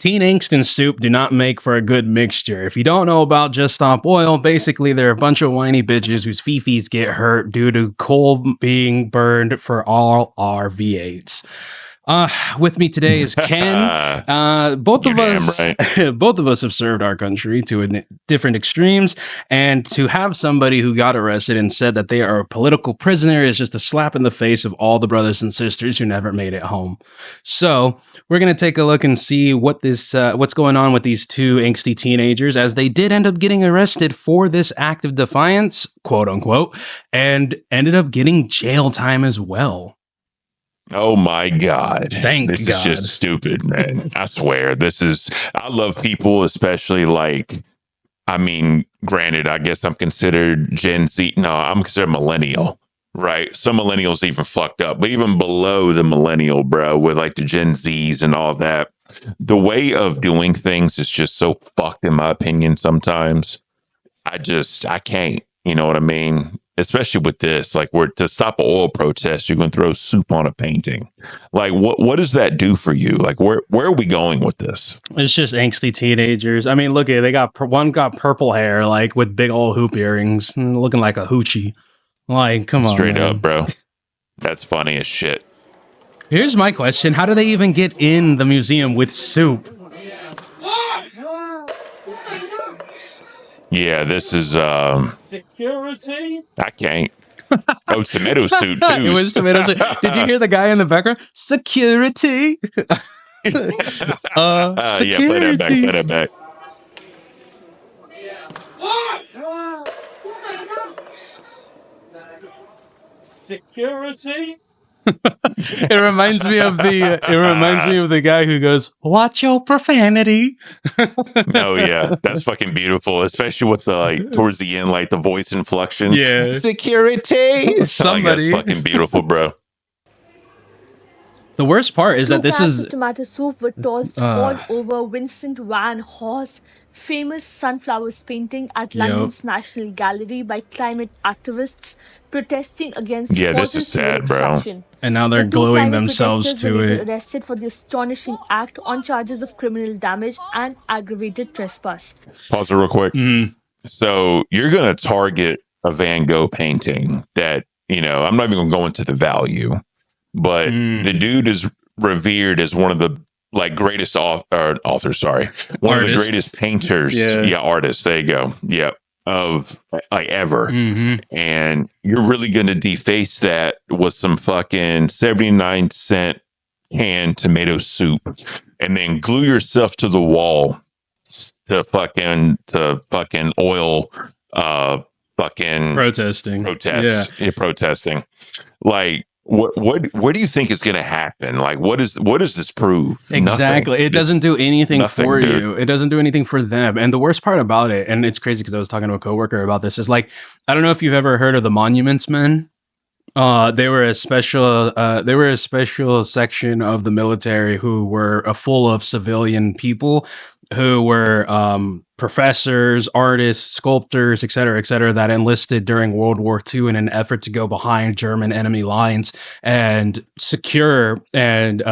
Teen angst and soup do not make for a good mixture. If you don't know about Just Stop Oil, basically they're a bunch of whiny bitches whose fifis get hurt due to coal being burned for all our V8s. With me today is Ken. Both of us have served our country to different extremes, and to have somebody who got arrested and said that they are a political prisoner is just a slap in the face of all the brothers and sisters who never made it home. So we're gonna take a look and see what's going on with these two angsty teenagers, as they did end up getting arrested for this act of defiance, quote unquote, and ended up getting jail time as well. Oh my God. Thank God. This is just stupid, man. I swear. I love people, especially granted, I guess I'm considered Gen Z. No, I'm considered millennial, right? Some millennials even fucked up, but even below the millennial, bro, with like the Gen Zs and all that, the way of doing things is just so fucked in my opinion sometimes. I can't, you know what I mean? Especially with this, like, to stop an oil protest, you're going to throw soup on a painting. Like, what does that do for you? Like, where are we going with this? It's just angsty teenagers. I mean, look at one got purple hair, like with big old hoop earrings, looking like a hoochie. Like, come on, straight up, bro. That's funny as shit. Here's my question: how do they even get in the museum with soup? Yeah, this is security. I can't. Oh, tomato soup too. It was tomato soup. Did you hear the guy in the background? Security. Security. Yeah, play that back. Security. It reminds me of the guy who goes, "Watch your profanity." Oh yeah, that's fucking beautiful, especially with the towards the end, like the voice inflection. Yeah, security. Somebody, that's fucking beautiful, bro. The worst part is that this is tomato soup were tossed all over Vincent van Gogh's famous sunflowers painting at London's National Gallery by climate activists protesting against this is sad, bro. And now they're gluing themselves to it. Arrested for the astonishing act on charges of criminal damage and aggravated trespass. Pause it real quick. So you're gonna target a Van Gogh painting that, I'm not even gonna go into the value. But the dude is revered as one of the greatest authors. Sorry, one of the greatest painters. Artists. There you go. Yep, of ever. Mm-hmm. And you're really going to deface that with some fucking 79-cent canned tomato soup, and then glue yourself to the wall to fucking oil. Protesting. Protesting. Like. What do you think is going to happen? Like, what does this prove? Exactly. Nothing. It doesn't do anything for dude. you. It doesn't do anything for them. And the worst part about it, and it's crazy because I was talking to a coworker about this, is like, I don't know if you've ever heard of the Monuments Men. They were a special section of the military who were full of civilian people who were professors, artists, sculptors, et cetera, that enlisted during World War II in an effort to go behind German enemy lines and secure and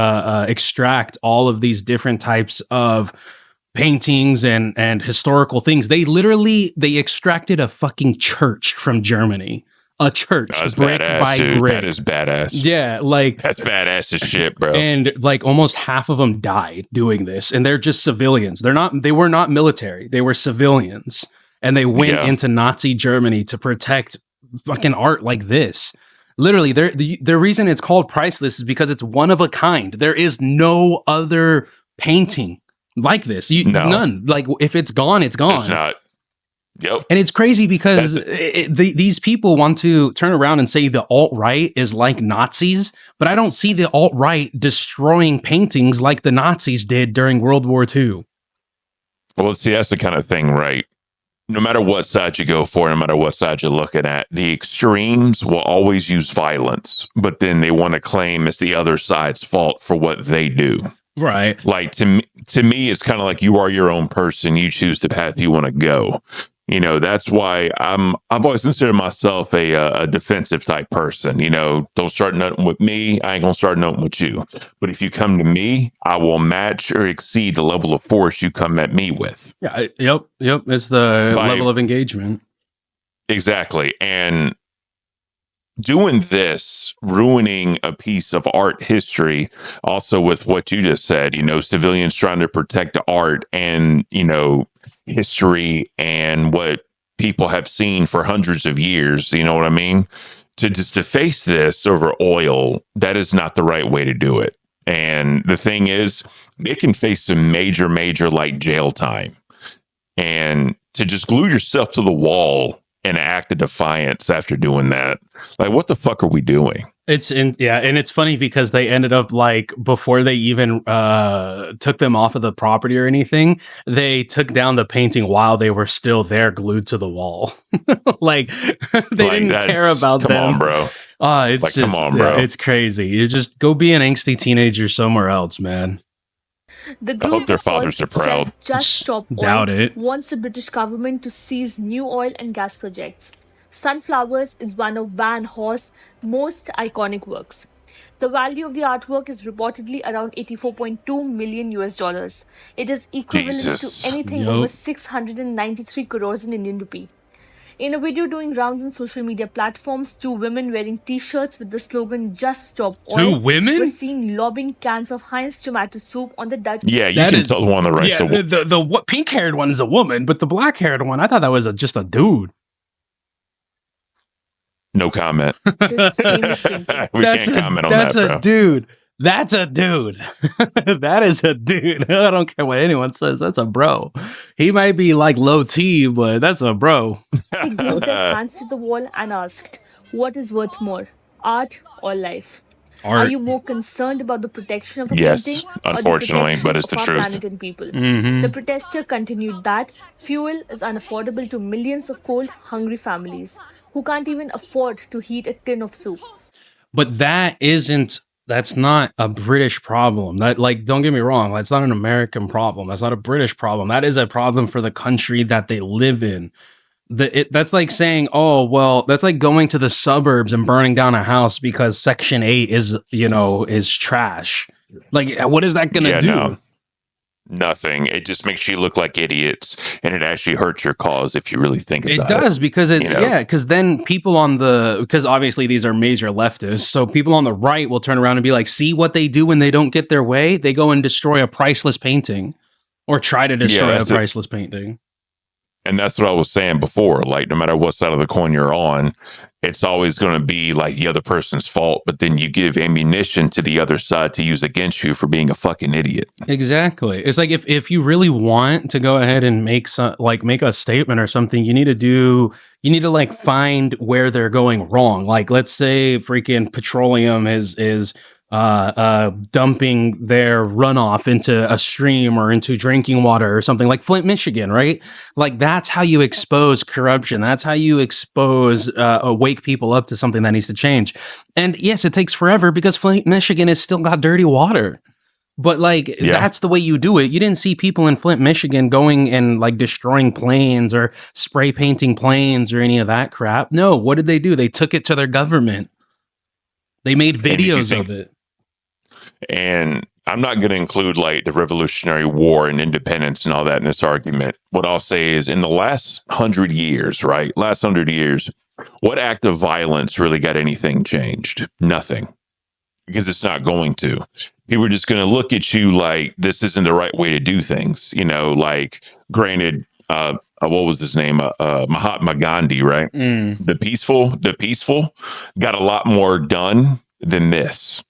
extract all of these different types of paintings and historical things. They extracted a fucking church from Germany. A church, brick by brick. That is badass. Yeah, that's badass as shit, bro. And almost half of them died doing this, and they're just civilians. They were not military. They were civilians, and they went into Nazi Germany to protect fucking art like this. Literally, the reason it's called priceless is because it's one of a kind. There is no other painting like this. None. Like, if it's gone, it's gone. It's not. Yep. And it's crazy because these people want to turn around and say the alt-right is like Nazis, but I don't see the alt-right destroying paintings like the Nazis did during World War II. Well, see, that's the kind of thing, right? No matter what side you go for, no matter what side you're looking at, the extremes will always use violence, but then they want to claim it's the other side's fault for what they do. Right. Like, to me, it's kind of like you are your own person. You choose the path you want to go. You know, that's why I've always considered myself a defensive type person. You know, don't start nothing with me. I ain't gonna start nothing with you. But if you come to me, I will match or exceed the level of force you come at me with. Yeah. Yep. It's the level of engagement. Exactly. And doing this, ruining a piece of art history, also with what you just said, you know, civilians trying to protect the art and, you know, history and what people have seen for hundreds of years, you know what I mean? To just deface this over oil, that is not the right way to do it. And the thing is, it can face some major, like jail time. And to just glue yourself to the wall and act of defiance after doing that, like, what the fuck are we doing? And it's funny because they ended up, like, before they even took them off of the property or anything, they took down the painting while they were still there, glued to the wall. Like, they didn't care about them. Come on, bro. It's like, just, come on, bro. It's crazy. You just go be an angsty teenager somewhere else, man. The I hope their fathers are proud. Just Stop Oil Doubt it. wants the British government to seize new oil and gas projects. Sunflowers is one of Van Gogh's most iconic works. The value of the artwork is reportedly around 84.2 million US dollars. It is equivalent Jesus. to anything over 693 crores in Indian rupee. In a video doing rounds on social media platforms, 2 women wearing t-shirts with the slogan "Just Stop Oil" 2 women were seen lobbing cans of Heinz tomato soup on the Dutch. Yeah, you can tell the one on the right. Yeah, the pink-haired one is a woman, but the black-haired one, I thought that was just a dude. No comment. We can't comment on that, bro. That's a dude. That's a dude. That is a dude. I don't care what anyone says. That's a bro. He might be like low T, but that's a bro. They glued their hands to the wall and asked, "What is worth more, art or life? Are you more concerned about the protection of a painting or the protection but it's the of our truth. planet and people?" The protester continued that fuel is unaffordable to millions of cold, hungry families who can't even afford to heat a tin of soup. But that's not a British problem. That, like, don't get me wrong, that's not an American problem. That's not a British problem. That is a problem for the country that they live in. That's like saying, oh, well, that's like going to the suburbs and burning down a house because Section 8 is trash. Like, what is that going to do? No. Nothing. It just makes you look like idiots, and it actually hurts your cause if you really think about it. It does, because because then people because obviously these are major leftists, so people on the right will turn around and be like, see what they do when they don't get their way? They go and destroy a priceless painting, or try to destroy a priceless painting. And that's what I was saying before. Like, no matter what side of the coin you're on, it's always going to be like the other person's fault. But then you give ammunition to the other side to use against you for being a fucking idiot. Exactly. It's like if you really want to go ahead and make a statement or something, you need to like find where they're going wrong. Like, let's say freaking petroleum is dumping their runoff into a stream or into drinking water or something, like Flint, Michigan, right? Like, that's how you expose corruption. That's how you wake people up to something that needs to change. And yes, it takes forever because Flint, Michigan has still got dirty water. But that's the way you do it. You didn't see people in Flint, Michigan going and like destroying planes or spray painting planes or any of that crap. No, what did they do? They took it to their government. They made videos of it. And I'm not going to include like the Revolutionary War and independence and all that in this argument. What I'll say is, in the last 100 years, what act of violence really got anything changed? Nothing. Because it's not going to. People are just going to look at you like this isn't the right way to do things. You know, like, granted, what was his name? Mahatma Gandhi, right? The peaceful got a lot more done than this.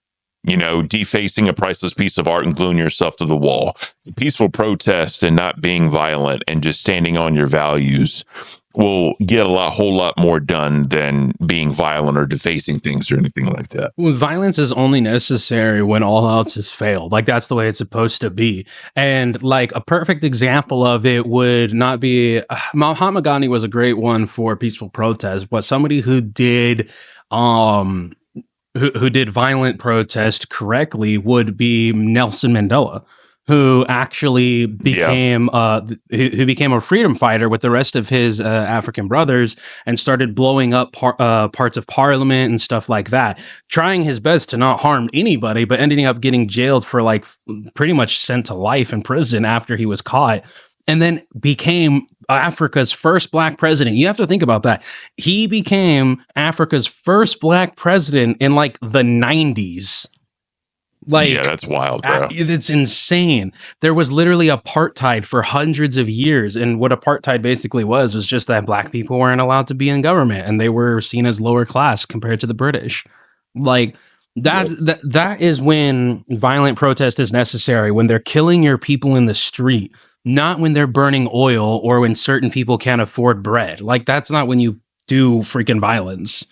You know, defacing a priceless piece of art and gluing yourself to the wall. Peaceful protest and not being violent and just standing on your values will get a whole lot more done than being violent or defacing things or anything like that. Well, violence is only necessary when all else has failed. Like, that's the way it's supposed to be. And like a perfect example of it would not be Mahatma Gandhi was a great one for peaceful protest, but somebody who did who did violent protest correctly would be Nelson Mandela. who actually became who became a freedom fighter with the rest of his African brothers and started blowing up parts of parliament and stuff like that, trying his best to not harm anybody, but ending up getting jailed for like pretty much sent to life in prison after he was caught, and then became Africa's first black president. You have to think about that. He became Africa's first black president in like the 90s. Like, yeah, that's wild, bro. It's insane. There was literally apartheid for hundreds of years, and what apartheid basically was just that black people weren't allowed to be in government, and they were seen as lower class compared to the British. Like that is when violent protest is necessary, when they're killing your people in the street, not when they're burning oil or when certain people can't afford bread. Like, that's not when you do freaking violence.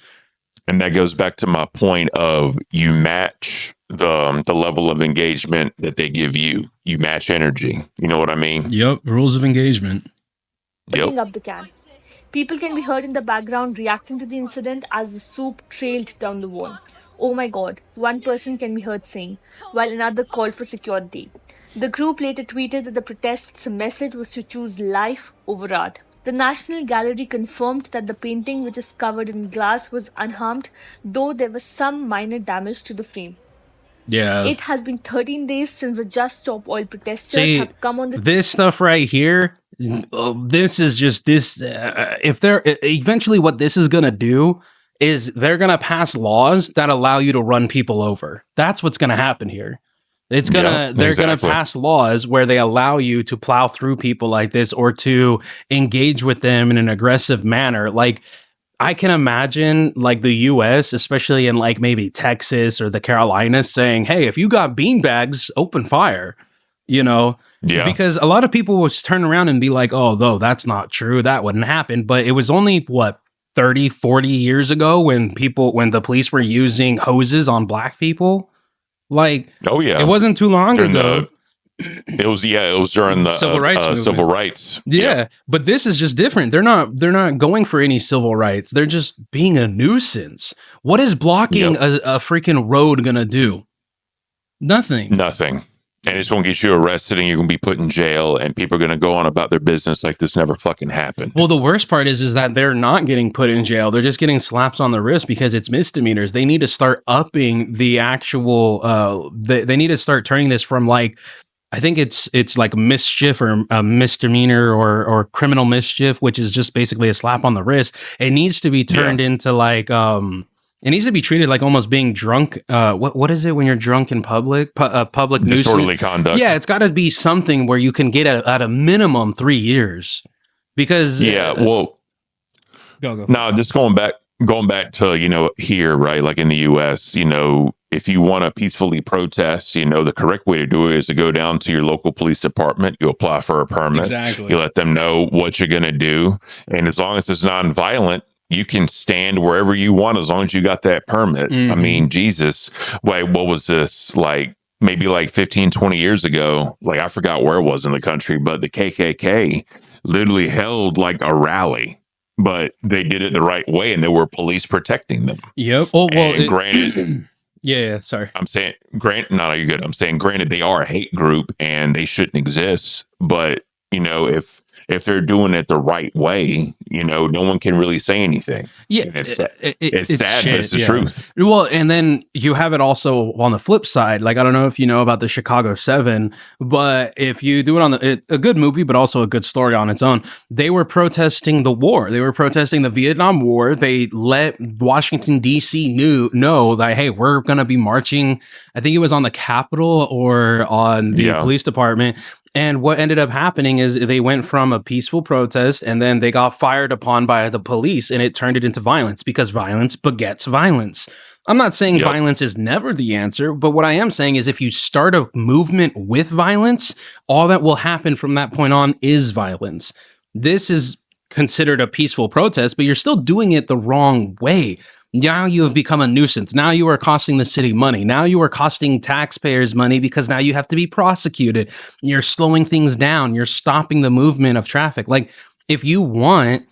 And that goes back to my point of you match the level of engagement that they give you. You match energy. You know what I mean? Yep. Rules of engagement. Picking up the can. People can be heard in the background reacting to the incident as the soup trailed down the wall. Oh my god, one person can be heard saying, while another called for security. The group later tweeted that the protest's message was to choose life over art. The National Gallery confirmed that the painting, which is covered in glass, was unharmed, though there was some minor damage to the frame. Yeah. It has been 13 days since the Just Stop Oil protesters have come on the... This stuff right here, this is just this. If they're eventually, what this is going to do is they're going to pass laws that allow you to run people over. That's what's going to happen here. They're going to pass laws where they allow you to plow through people like this or to engage with them in an aggressive manner. Like, I can imagine like the US, especially in like maybe Texas or the Carolinas, saying, hey, if you got beanbags, open fire, you know? Yeah. Because a lot of people would turn around and be like, oh, no, that's not true. That wouldn't happen. But it was only, 30, 40 years ago when the police were using hoses on black people. Like, oh yeah, it wasn't too long ago. It was during the civil rights. Yeah, but this is just different. They're not going for any civil rights. They're just being a nuisance. What is blocking a freaking road gonna do? Nothing. And it's going to get you arrested and you're going to be put in jail and people are going to go on about their business like this never fucking happened. Well, the worst part is that they're not getting put in jail. They're just getting slaps on the wrist because it's misdemeanors. They need to start upping the actual, they need to start turning this from like, I think it's like mischief or a misdemeanor or criminal mischief, which is just basically a slap on the wrist. It needs to be turned into like, it needs to be treated like almost being drunk. What is it when you're drunk in public? Public nuisance. Disorderly conduct. Yeah, it's got to be something where you can get at a minimum 3 years. Because go. Now, just going back to here, right? Like in the U.S., if you want to peacefully protest, the correct way to do it is to go down to your local police department. You apply for a permit. Exactly. You let them know what you're going to do, and as long as it's nonviolent, you can stand wherever you want as long as you got that permit. Mm-hmm. I mean, Jesus, what was this? Like maybe like 15, 20 years ago, like I forgot where it was in the country, but the KKK literally held like a rally, but they did it the right way and there were police protecting them. Yep. Oh, well, granted. Yeah, sorry. I'm saying, granted, you're good. I'm saying, granted, they are a hate group and they shouldn't exist, but if they're doing it the right way, no one can really say anything. Yeah, it's sad, but it's the truth. Well, and then you have it also on the flip side. Like, I don't know if you know about the Chicago 7, but if you do it on a good movie, but also a good story on its own, they were protesting the war. They were protesting the Vietnam War. They let Washington, D.C. know that, hey, we're going to be marching. I think it was on the Capitol or on the police department. And what ended up happening is they went from a peaceful protest and then they got fired upon by the police and it turned it into violence because violence begets violence. I'm not saying violence is never the answer, but what I am saying is if you start a movement with violence, all that will happen from that point on is violence. This is considered a peaceful protest, but you're still doing it the wrong way. Now you have become a nuisance. Now you are costing the city money. Now you are costing taxpayers money because now you have to be prosecuted. You're slowing things down. You're stopping the movement of traffic. Like, if you want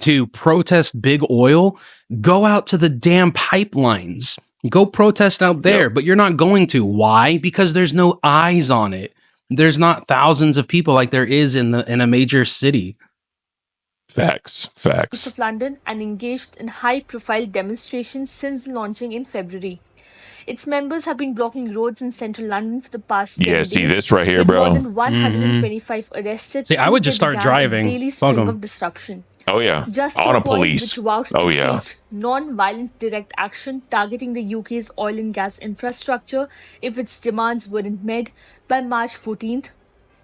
to protest big oil, go out to the damn pipelines. Go protest out there, but you're not going to. Why? Because there's no eyes on it. there's not thousands of people like there is in a major city. Facts. Of London and engaged in high-profile demonstrations since launching in February. Its members have been blocking roads in central London for the past 10 Yeah, days. see this right here, with bro. more than 125 arrested See, since I would they just start began driving. a daily Fuck string 'em. of disruption. Oh yeah, Just on Stop a Oil, police. which vowed Oh to yeah. stage non-violent direct action targeting the UK's oil and gas infrastructure if its demands weren't met by March 14th,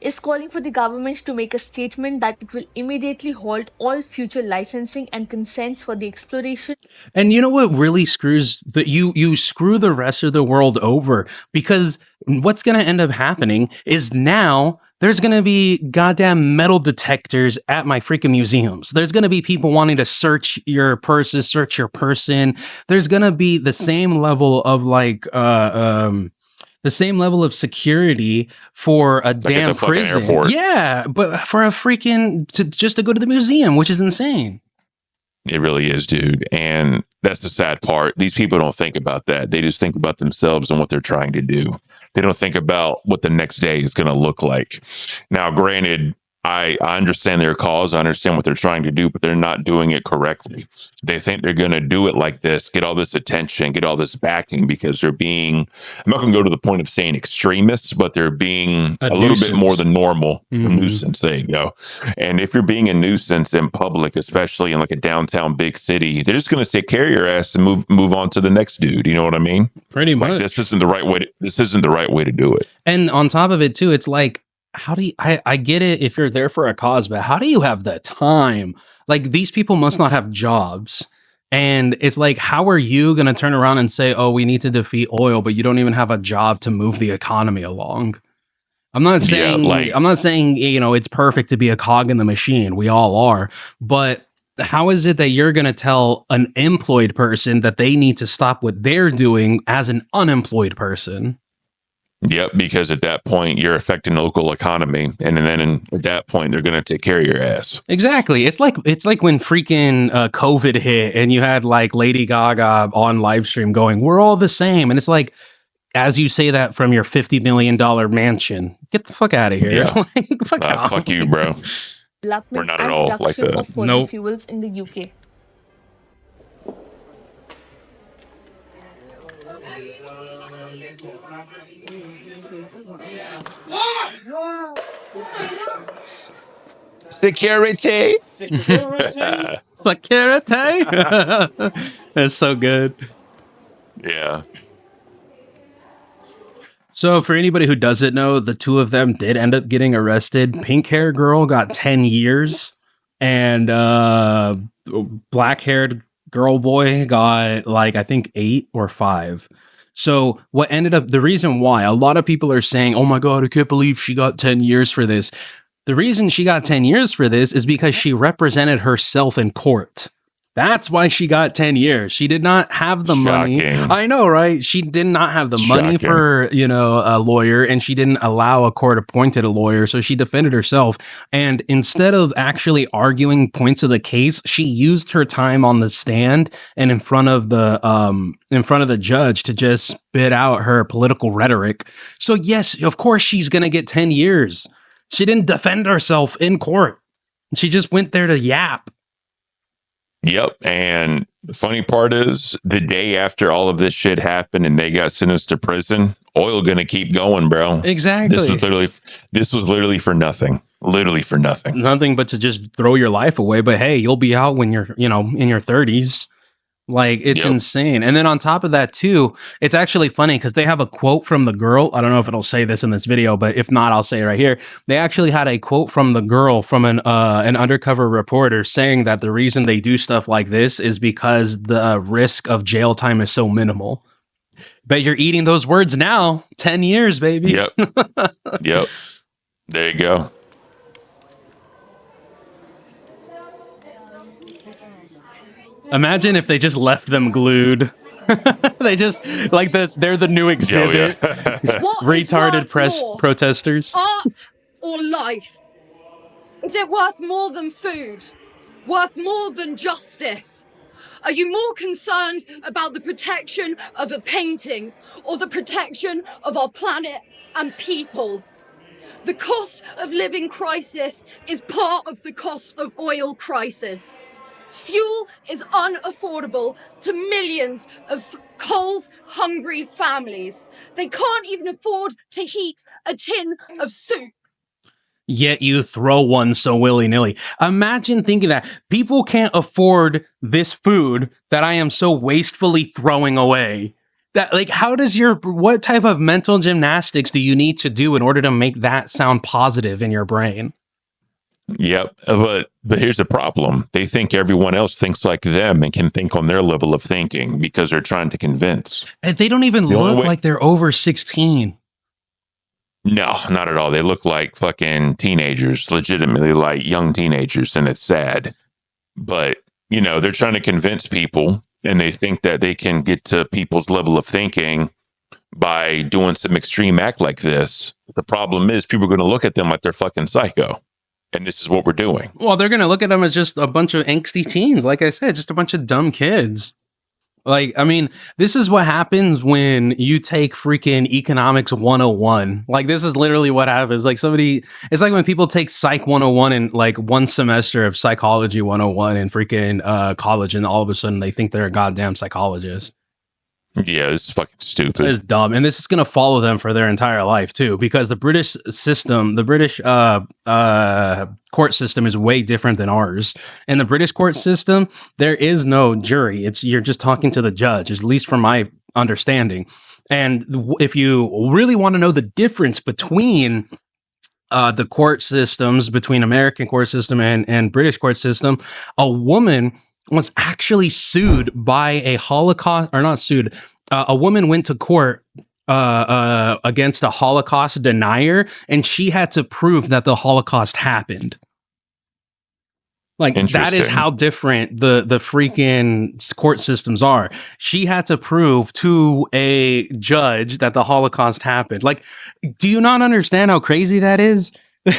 is calling for the government to make a statement that it will immediately halt all future licensing and consents for the exploration. And you know what really screws that you screw the rest of the world over, because what's going to end up happening is now there's going to be goddamn metal detectors at my freaking museums. There's going to be people wanting to search your purses, search your person. There's going to be the same level of the same level of security for a damn prison. Airport. Yeah, but for a freaking just to go to the museum, which is insane. It really is, dude. And that's the sad part. These people don't think about that. They just think about themselves and what they're trying to do. They don't think about what the next day is going to look like. Now, granted, I understand their cause. I understand what they're trying to do, but they're not doing it correctly. They think they're going to do it like this, get all this attention, get all this backing because they're being, I'm not going to go to the point of saying extremists, but they're being a little bit more than normal. A nuisance. There you go. And if you're being a nuisance in public, especially in like a downtown big city, they're just going to take care of your ass and move on to the next dude. You know what I mean? Pretty much. Like, this isn't the right way to do it. And on top of it too, it's like, how do you, I get it if you're there for a cause, but how do you have the time? Like, these people must not have jobs. And it's like, how are you going to turn around and say, oh, we need to defeat oil, but you don't even have a job to move the economy along? I'm not saying, you know, it's perfect to be a cog in the machine. We all are. But how is it that you're going to tell an employed person that they need to stop what they're doing as an unemployed person? Yep, because at that point you're affecting the local economy, and then at that point they're going to take care of your ass. Exactly. It's like when freaking COVID hit, and you had like Lady Gaga on live stream going, "We're all the same," and it's like, as you say that from your $50 million mansion, get the fuck out of here. Yeah. Like, fuck you, bro. We're not at all like that. Of fossil fuels in the UK. Security. Security. That's so good. Yeah. So for anybody who doesn't know, the two of them did end up getting arrested. Pink hair girl got 10 years, and black haired girl boy got like, I think 8 or 5. So what ended up, the reason why a lot of people are saying, oh my God, I can't believe she got 10 years for this. The reason she got 10 years for this is because she represented herself in court. That's why she got 10 years. She did not have the money. I know, right? She did not have the money for, you know, a lawyer, and she didn't allow a court appointed a lawyer. So she defended herself. And instead of actually arguing points of the case, she used her time on the stand and in front of the judge to just spit out her political rhetoric. So yes, of course she's going to get 10 years. She didn't defend herself in court. She just went there to yap. Yep. And the funny part is, the day after all of this shit happened and they got sentenced to prison, oil gonna keep going, bro. Exactly. This was literally for nothing. Literally for nothing. Nothing but to just throw your life away. But hey, you'll be out when you're, you know, in your 30s. Like, it's insane. And then on top of that too, it's actually funny because they have a quote from the girl. I don't know if it'll say this in this video, but if not, I'll say it right here. They actually had a quote from the girl, from an undercover reporter, saying that the reason they do stuff like this is because the risk of jail time is so minimal. Bet you're eating those words now. 10 years, baby. Yep. Yep. There you go. Imagine if they just left them glued. They just, like, they're the new exhibit. Retarded protesters. Art or life? Is it worth more than food? Worth more than justice? Are you more concerned about the protection of a painting or the protection of our planet and people? The cost of living crisis is part of the cost of oil crisis. Fuel is unaffordable to millions of cold, hungry families. They can't even afford to heat a tin of soup. Yet you throw one so willy-nilly. Imagine thinking that people can't afford this food that I am so wastefully throwing away. That, like, what type of mental gymnastics do you need to do in order to make that sound positive in your brain? Yep. But here's the problem. They think everyone else thinks like them and can think on their level of thinking because they're trying to convince. And they don't even look like they're over 16. No, not at all. They look like fucking teenagers, legitimately like young teenagers, and it's sad. But, they're trying to convince people, and they think that they can get to people's level of thinking by doing some extreme act like this. The problem is people are going to look at them like they're fucking psycho. And this is what we're doing. Well, they're going to look at them as just a bunch of angsty teens. Like I said, just a bunch of dumb kids. Like, I mean, this is what happens when you take freaking economics 101. Like, this is literally what happens. Like, it's like when people take psych 101 and like one semester of psychology 101 in freaking college, and all of a sudden they think they're a goddamn psychologist. Yeah, it's fucking stupid. It's dumb. And this is going to follow them for their entire life, too, because the British system, the British court system is way different than ours. In the British court system, there is no jury. You're just talking to the judge, at least from my understanding. And if you really want to know the difference between the court systems, between American court system and British court system, a woman was actually sued by a Holocaust, or not sued. A woman went to court against a Holocaust denier, and she had to prove that the Holocaust happened. Like, that is how different the freaking court systems are. She had to prove to a judge that the Holocaust happened. Like, do you not understand how crazy that is? Oh,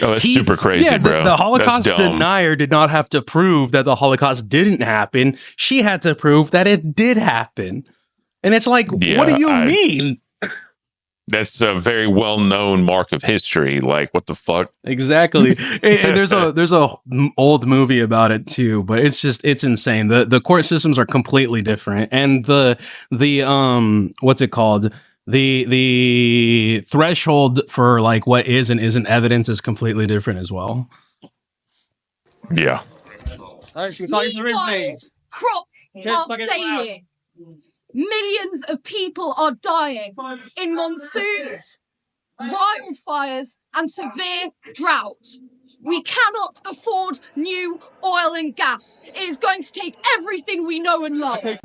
that's super crazy, yeah, bro. The Holocaust denier did not have to prove that the Holocaust didn't happen. She had to prove that it did happen. And it's like, what do you mean? That's a very well-known mark of history. Like, what the fuck? Exactly. And there's a old movie about it too, but it's insane. The court systems are completely different, and the what's it called? The threshold for like what is and isn't evidence is completely different as well. Yeah. Meanwhile, crops are failing. Millions of people are dying in monsoons, wildfires, and severe drought. We cannot afford new oil and gas. It is going to take everything we know and love.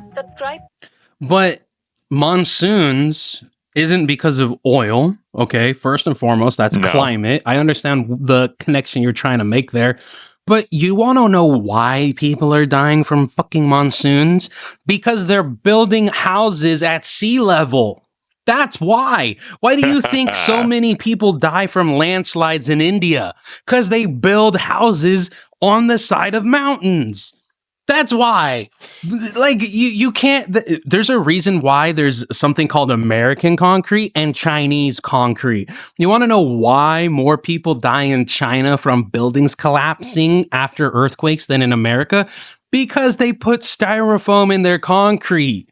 But monsoons isn't because of oil, okay? First and foremost, that's climate. I understand the connection you're trying to make there. But you want to know why people are dying from fucking monsoons? Because they're building houses at sea level. That's why. Why do you think so many people die from landslides in India? Because they build houses on the side of mountains. That's why. Like, you can't. There's a reason why there's something called American concrete and Chinese concrete. You want to know why more people die in China from buildings collapsing after earthquakes than in America? Because they put styrofoam in their concrete.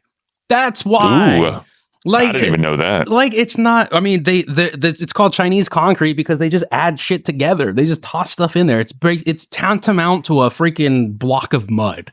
That's why. Ooh. Like, I didn't even know that. Like, it's not. I mean, it's called Chinese concrete because they just add shit together. They just toss stuff in there. It's tantamount to a freaking block of mud.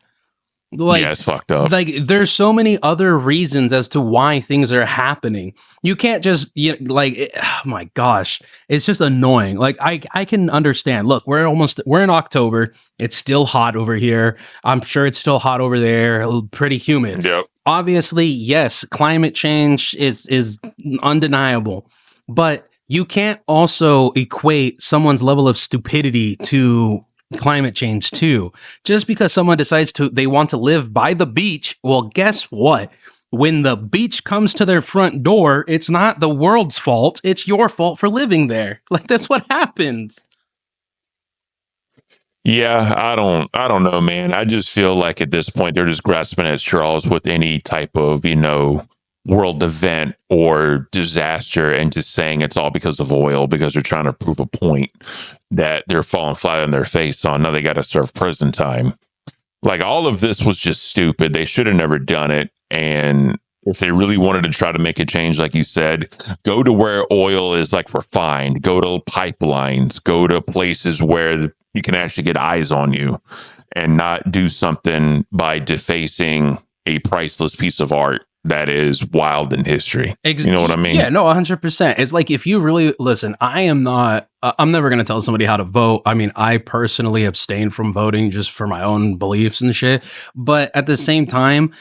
Like, yeah, it's fucked up. Like, there's so many other reasons as to why things are happening. You can't just oh my gosh, it's just annoying. Like, I can understand. Look, we're in October. It's still hot over here. I'm sure it's still hot over there. Pretty humid. Yep. Obviously, yes, climate change is undeniable, but you can't also equate someone's level of stupidity to climate change too. Just because someone decides they want to live by the beach, well, guess what? When the beach comes to their front door, it's not the world's fault. It's your fault for living there. Like, that's what happens. Yeah, I don't know, man. I just feel like at this point they're just grasping at straws with any type of, world event or disaster and just saying it's all because of oil because they're trying to prove a point that they're falling flat on their face on. Now they got to serve prison time. Like, all of this was just stupid. They should have never done it. And if they really wanted to try to make a change, like you said, go to where oil is like refined, go to pipelines, go to places where you can actually get eyes on you, and not do something by defacing a priceless piece of art that is wild in history. You know what I mean? Yeah, no, 100%. It's like, if you really listen, I am not, I'm never going to tell somebody how to vote. I mean, I personally abstain from voting just for my own beliefs and shit. But at the same time,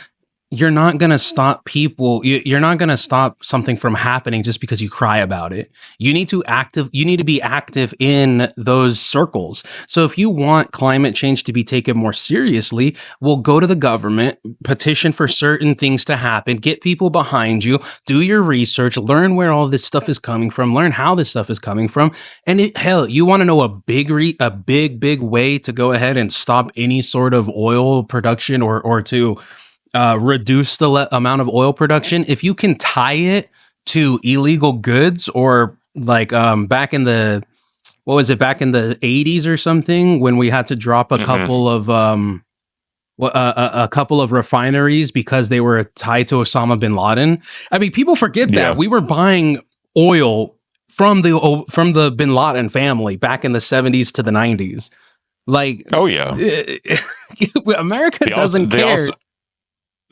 you're not going to stop people. You're not going to stop something from happening just because you cry about it. You need to be active in those circles. So if you want climate change to be taken more seriously, we'll go to the government, petition for certain things to happen, get people behind you, do your research, learn where all this stuff is coming from, learn how this stuff is coming from. And hell, you want to know a big way to go ahead and stop any sort of oil production or to reduce the amount of oil production, if you can tie it to illegal goods, or like back in the 80s or something, when we had to drop a couple of refineries because they were tied to Osama bin Laden. I mean, people forget that we were buying oil from the bin Laden family back in the 70s to the 90s. Like, oh yeah, America doesn't care.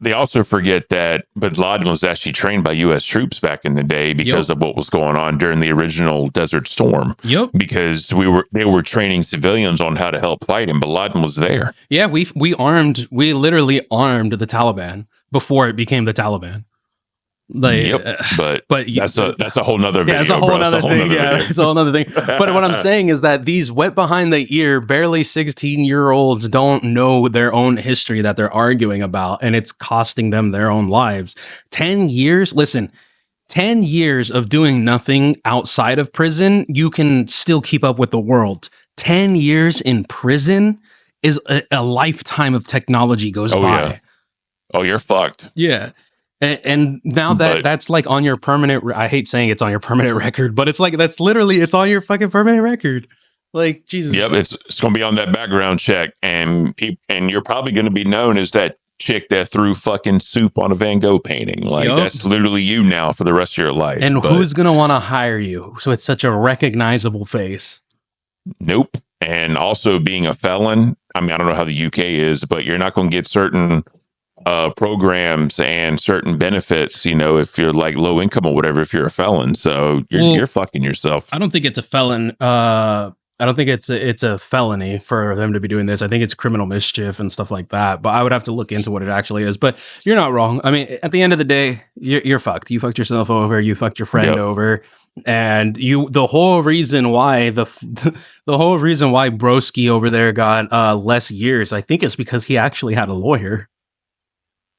They also forget that bin Laden was actually trained by U.S. troops back in the day because of what was going on during the original Desert Storm. Yep. Because they were training civilians on how to help fight him. Bin Laden was there. Yeah, we literally armed the Taliban before it became the Taliban. Like, but that's a whole nother video. Yeah, it's a whole nother thing. Yeah, it's a whole nother thing. But what I'm saying is that these wet behind the ear, barely 16-year-olds don't know their own history that they're arguing about, and it's costing them their own lives. 10 years. Listen, 10 years of doing nothing outside of prison, you can still keep up with the world. 10 years in prison is a lifetime of technology goes by. Yeah. Oh, you're fucked. Yeah. And now that's like on your permanent, I hate saying it's on your permanent record, but it's like, it's on your fucking permanent record. Like, Jesus. Yep. It's going to be on that background check. And you're probably going to be known as that chick that threw fucking soup on a Van Gogh painting. Like, that's literally you now for the rest of your life. And who's going to want to hire you? So it's such a recognizable face. Nope. And also being a felon. I mean, I don't know how the UK is, but you're not going to get certain programs and certain benefits, if you're like low income or whatever, if you're a felon. So you're fucking yourself. I don't think it's a felon. I don't think it's a felony for them to be doing this. I think it's criminal mischief and stuff like that. But I would have to look into what it actually is. But you're not wrong. I mean, at the end of the day, you're fucked. You fucked yourself over. You fucked your friend over. And the whole reason why the whole reason why Broski over there got less years, I think, is because he actually had a lawyer.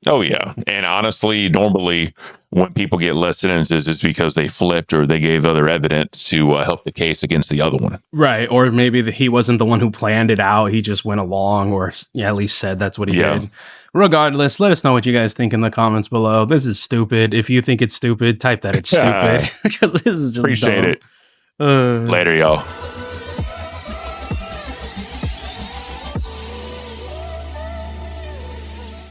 Oh, yeah. And honestly, normally when people get less sentences, it's because they flipped or they gave other evidence to help the case against the other one. Right. Or maybe he wasn't the one who planned it out. He just went along, or at least said that's what he did. Regardless, let us know what you guys think in the comments below. This is stupid. If you think it's stupid, type that it's stupid. This is just appreciate dumb. it. Later, y'all.